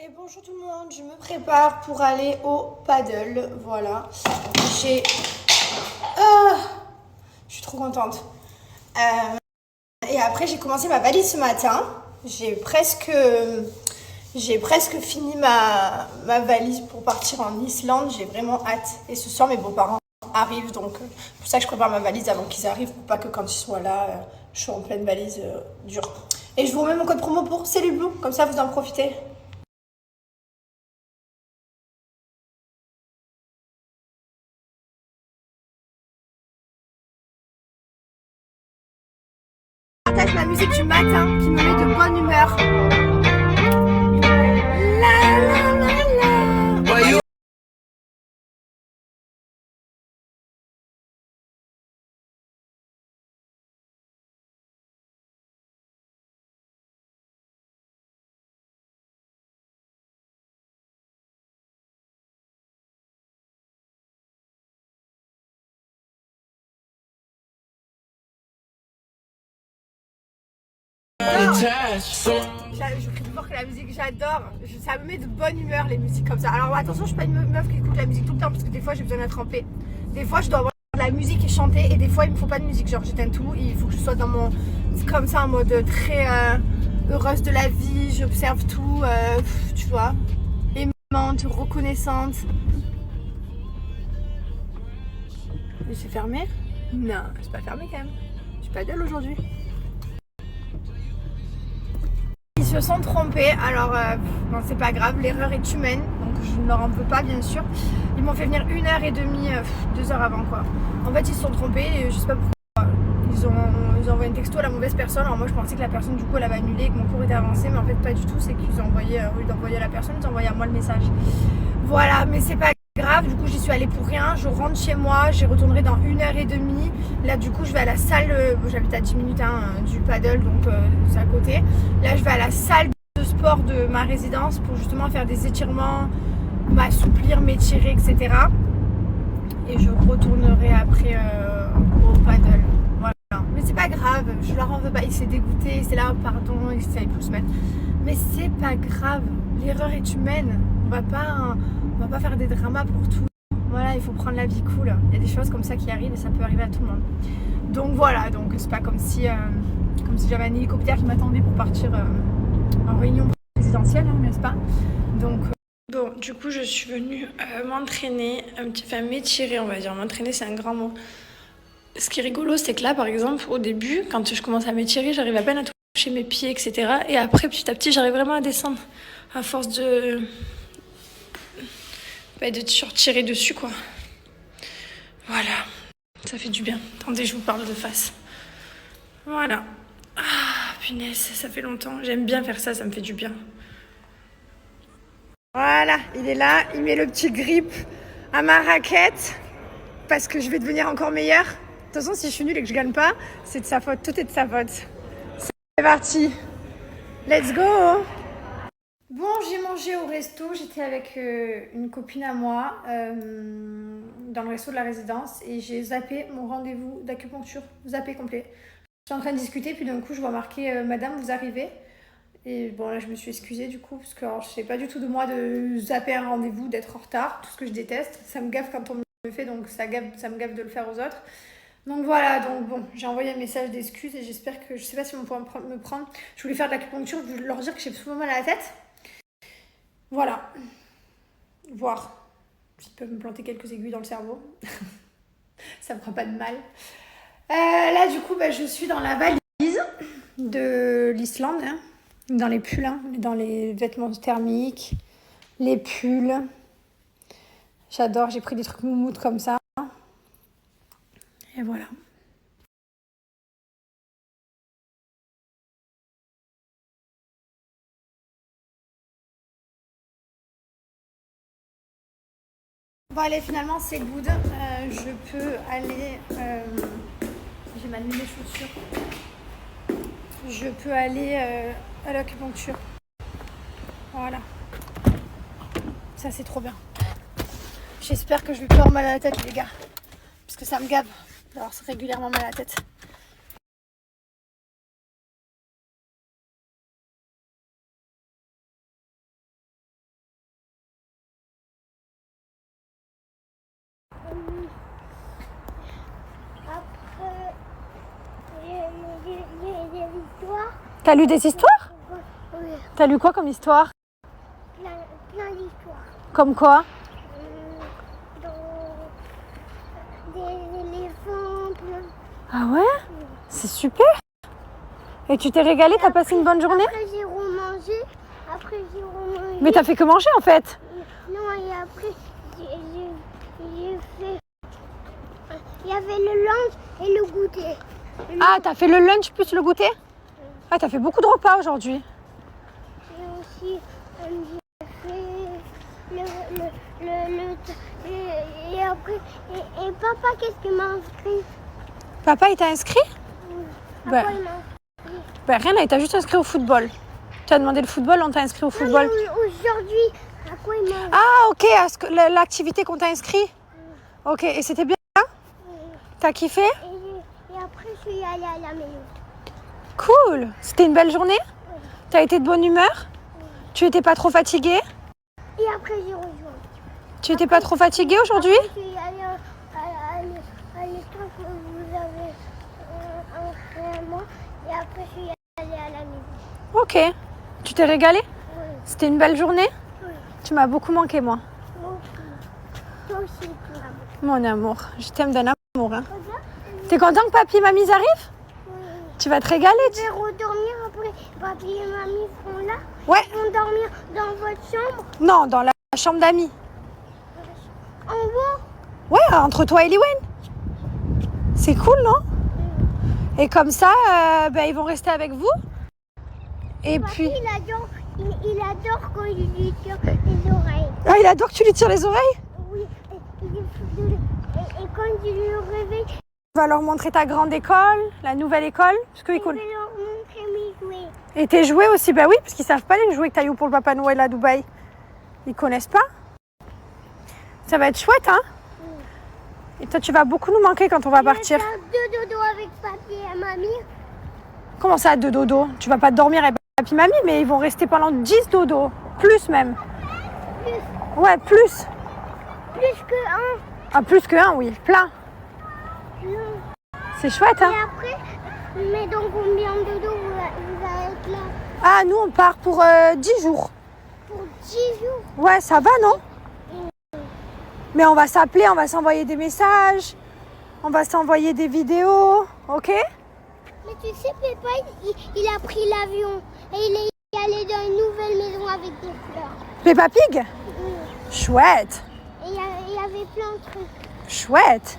Et bonjour tout le monde, je me prépare pour aller au paddle, voilà. J'ai... je suis trop contente. Et après j'ai commencé ma valise ce matin. J'ai presque fini ma valise pour partir en Islande. J'ai vraiment hâte. Et ce soir mes beaux-parents arrivent, donc c'est pour ça que je prépare ma valise avant qu'ils arrivent, pour pas que quand ils soient là, je sois en pleine valise dure. Et je vous remets mon code promo pour Cellule Blue, comme ça vous en profitez. Partage ma musique du matin qui me met de bonne humeur. La la la la. Je crie fort que la musique, j'adore. Ça me met de bonne humeur les musiques comme ça. Alors attention, je suis pas une meuf qui écoute la musique tout le temps parce que des fois j'ai besoin d'être trempée. Des fois je dois avoir de la musique et chanter, et des fois il me faut pas de musique. Genre j'éteins tout et il faut que je sois dans mon... comme ça en mode très heureuse de la vie, j'observe tout, tu vois. Aimante, reconnaissante. Mais c'est fermé? Non, c'est pas fermé quand même. Je suis pas d'elle aujourd'hui. Ils se sont trompés, alors bon, c'est pas grave, l'erreur est humaine, donc je ne leur en veux pas bien sûr. Ils m'ont fait venir 1h30, 2 heures avant quoi. En fait ils se sont trompés, et je sais pas pourquoi. Ils ont envoyé un texto à la mauvaise personne. Alors moi je pensais que la personne du coup elle avait annulé, que mon cours était avancé, mais en fait pas du tout. C'est qu'ils ont envoyé, au lieu d'envoyer à la personne, ils ont envoyé à moi le message. Voilà, mais c'est pas grave, du coup j'y suis allée pour rien. Je rentre chez moi, j'y retournerai dans 1h30. Là du coup je vais à la salle, j'habite à 10 minutes du paddle, donc c'est à côté. Là je vais à la salle de sport de ma résidence pour justement faire des étirements, m'assouplir, m'étirer, etc. Et je retournerai après au paddle. Voilà. Mais c'est pas grave, je leur en veux pas. Il s'est dégoûté, c'est là, pardon, il savait plus se mettre. Mais c'est pas grave, l'erreur est humaine. On va pas faire des dramas pour tout. Voilà, il faut prendre la vie cool. Il y a des choses comme ça qui arrivent et ça peut arriver à tout le monde. Donc voilà, donc c'est pas comme si j'avais un hélicoptère qui m'attendait pour partir en réunion présidentielle, hein, n'est-ce pas? Donc bon, du coup je suis venue m'entraîner, enfin m'étirer on va dire. M'entraîner c'est un grand mot. Ce qui est rigolo, c'est que là par exemple au début, quand je commence à m'étirer, j'arrive à peine à toucher mes pieds, etc. Et après petit à petit j'arrive vraiment à descendre à force de tirer dessus quoi. Voilà, ça fait du bien. Attendez, je vous parle de face. Voilà. Ah punaise, ça fait longtemps. J'aime bien faire ça, ça me fait du bien. Voilà, il est là, il met le petit grip à ma raquette parce que je vais devenir encore meilleure. De toute façon, si je suis nulle et que je gagne pas, c'est de sa faute, tout est de sa faute. C'est parti, let's go. Bon, j'ai mangé au resto, j'étais avec une copine à moi dans le resto de la résidence et j'ai zappé mon rendez-vous d'acupuncture, zappé complet. J'étais en train de discuter, puis d'un coup je vois marqué Madame, vous arrivez. Et bon, là je me suis excusée du coup, parce que alors, je sais pas du tout de moi de zapper un rendez-vous, d'être en retard, tout ce que je déteste. Ça me gaffe quand on me le fait, donc ça me gaffe de le faire aux autres. Donc voilà, donc bon, j'ai envoyé un message d'excuse et j'espère que, je sais pas si on pourra me prendre. Je voulais faire de l'acupuncture, je voulais leur dire que j'ai souvent mal à la tête. Voilà, voir s'ils peuvent me planter quelques aiguilles dans le cerveau. Ça me fera pas de mal. Là du coup, je suis dans la valise de l'Islande, hein. Dans les pulls, hein, dans les vêtements thermiques, les pulls. J'adore, j'ai pris des trucs moumoutes comme ça. Et voilà. Bon allez, finalement c'est good. Je peux aller... j'ai mal mis mes chaussures. Je peux aller à l'acupuncture. Voilà. Ça c'est trop bien. J'espère que je vais pas avoir mal à la tête les gars. Parce que ça me gave d'avoir régulièrement mal à la tête. histoires. T'as lu des histoires? Oui, T'as lu quoi comme histoire? plein d'histoires. Comme quoi? Dans des éléphants, plein. Ah ouais? C'est super. Et tu t'es régalé? T'as passé une bonne journée? Après, j'ai remangé. Mais t'as fait que manger en fait? Non, et après, j'ai fait... Il y avait le lunch et le goûter. Ah, t'as fait le lunch plus le goûter? Ah, t'as fait beaucoup de repas aujourd'hui. J'ai aussi j'ai fait et après et papa qu'est-ce qu'il m'a inscrit? Papa, il t'a inscrit? À Ben, quoi il m'a inscrit? ben rien, il t'a juste inscrit au football. Tu as demandé le football, on t'a inscrit au football. Non, mais aujourd'hui, à quoi il m'a Ah, ok, l'activité qu'on t'a inscrit. Ok, et c'était bien? T'as kiffé? et après je suis allée à la maison. Cool. C'était une belle journée? T'as été de bonne humeur? Tu étais pas trop fatiguée? Et après j'ai rejoint. Tu étais pas trop fatiguée aujourd'hui? Je suis allée à l'école que vous avez inscrit à moi et après je suis allée à la maison. Ok. Tu t'es régalée? Oui. C'était une belle journée? Oui. Tu m'as beaucoup manqué, moi. Toi aussi, tu m'as beaucoup. Mon amour. Je t'aime d'un amour. Hein. Regarde. T'es content que papy et mamie arrivent? Oui. Tu vas te régaler? Je vais redormir après. Papy et mamie seront là. Ouais. Ils vont dormir dans votre chambre. Non, dans la chambre d'amis. En haut. Ouais, entre toi et Liwen. C'est cool, non? Et comme ça, ils vont rester avec vous. Et Papy, puis... il adore quand je lui tire les oreilles. Ah, il adore que tu lui tires les oreilles? Oui. Et quand je le réveille, Tu vas leur montrer ta grande école, la nouvelle école. Parce que je cool. vais leur montrer mes jouets. Et tes jouets aussi, bah oui, parce qu'ils savent pas les jouets que t'as eu pour le Papa Noël à Dubaï. Ils connaissent pas. Ça va être chouette, hein? Et toi, tu vas beaucoup nous manquer quand on va partir. Je vais faire 2 dodos avec papy et mamie. Comment ça, 2 dodos? Tu vas pas dormir avec papy et mamie, mais ils vont rester pendant 10 dodos. Plus même. Plus, Ouais, plus. plus que un. Ah, plus que un, oui. Plein. Non. C'est chouette, Et hein? après, mais dans combien de dodos vous allez être là? Ah, nous, on part pour 10 jours. Pour 10 jours. Ouais, ça va, non? Mais on va s'appeler, on va s'envoyer des messages. On va s'envoyer des vidéos. Ok? Mais tu sais, Peppa, il a pris l'avion. Et il est allé dans une nouvelle maison avec des fleurs. Peppa Pig? Oui. Chouette. Et il y avait plein de trucs. Chouette.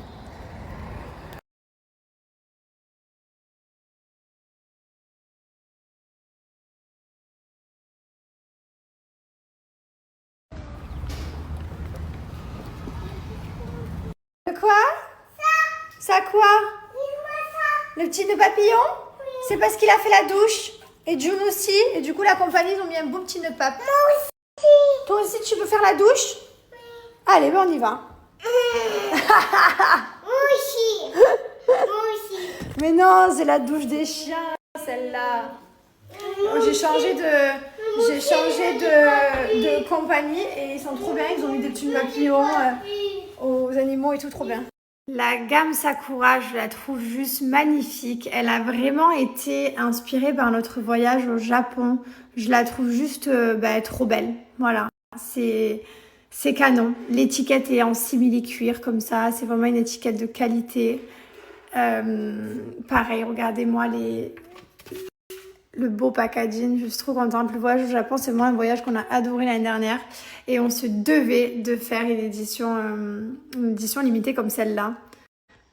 De quoi? Ça quoi? Le petit nœud papillon? Oui. C'est parce qu'il a fait la douche. Et June aussi. Et du coup, la compagnie, ils ont mis un beau petit nœud pape. Moi aussi. Toi aussi, tu veux faire la douche? Oui. Allez, ben on y va. Moi aussi. Moi aussi. Mais non, c'est la douche des chiens, celle-là. J'ai changé de compagnie et ils sont trop bien. Ils ont mis des petits papillons aux animaux et tout, trop bien. La gamme Sakura, je la trouve juste magnifique. Elle a vraiment été inspirée par notre voyage au Japon. Je la trouve juste trop belle. Voilà, c'est canon. L'étiquette est en simili-cuir comme ça. C'est vraiment une étiquette de qualité. Pareil, regardez-moi le beau packaging. Je suis trop contente. Le voyage au Japon, c'est vraiment un voyage qu'on a adoré l'année dernière. Et on se devait de faire une édition limitée comme celle-là.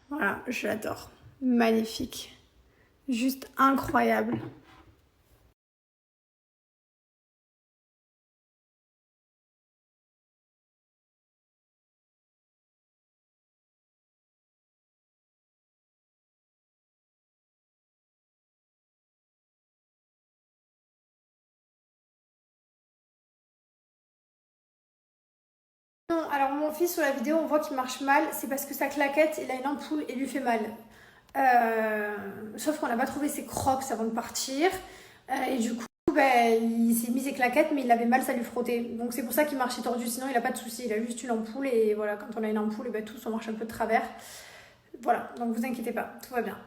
Voilà, je l'adore. Magnifique. Juste incroyable. Non, alors mon fils sur la vidéo, on voit qu'il marche mal. C'est parce que sa claquette, il a une ampoule et lui fait mal. Sauf qu'on n'a pas trouvé ses crocs avant de partir. Et du coup, il s'est mis ses claquettes, mais il avait mal, ça lui frottait. Donc c'est pour ça qu'il marchait tordu. Sinon, il n'a pas de souci. Il a juste une ampoule. Et voilà, quand on a une ampoule, et tous on marche un peu de travers. Voilà, donc vous inquiétez pas, tout va bien.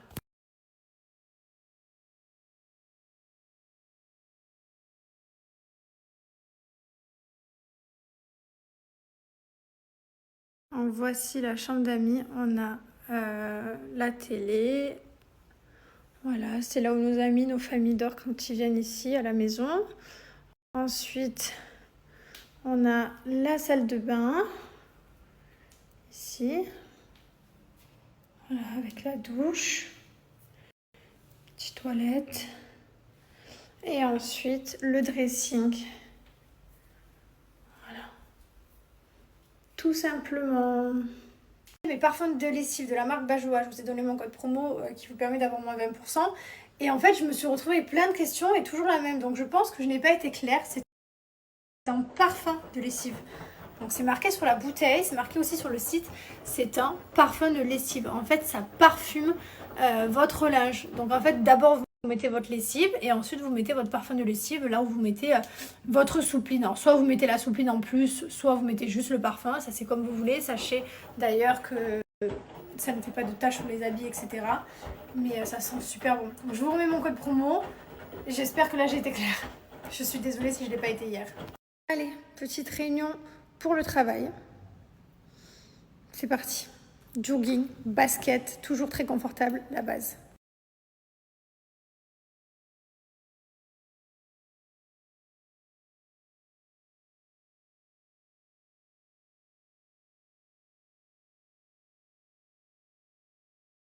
Voici la chambre d'amis. On a la télé. Voilà, c'est là où nos amis, nos familles dorment quand ils viennent ici à la maison. Ensuite, on a la salle de bain. Ici. Voilà, avec la douche. Petite toilette. Et ensuite, le dressing. Voilà. Tout simplement. Mes parfums de lessive de la marque Bajoa, je vous ai donné mon code promo qui vous permet d'avoir moins 20%. Et en fait, je me suis retrouvée avec plein de questions et toujours la même. Donc je pense que je n'ai pas été claire. C'est un parfum de lessive. Donc c'est marqué sur la bouteille, c'est marqué aussi sur le site. C'est un parfum de lessive. En fait, ça parfume votre linge. Donc en fait, d'abord vous mettez votre lessive et ensuite vous mettez votre parfum de lessive là où vous mettez votre soupline. Alors soit vous mettez la soupline en plus, soit vous mettez juste le parfum, ça c'est comme vous voulez. Sachez d'ailleurs que ça ne fait pas de taches sur les habits, etc. Mais ça sent super bon. Donc, je vous remets mon code promo. J'espère que là j'ai été claire. Je suis désolée si je ne l'ai pas été hier. Allez, petite réunion pour le travail. C'est parti. Jogging, basket, toujours très confortable, la base.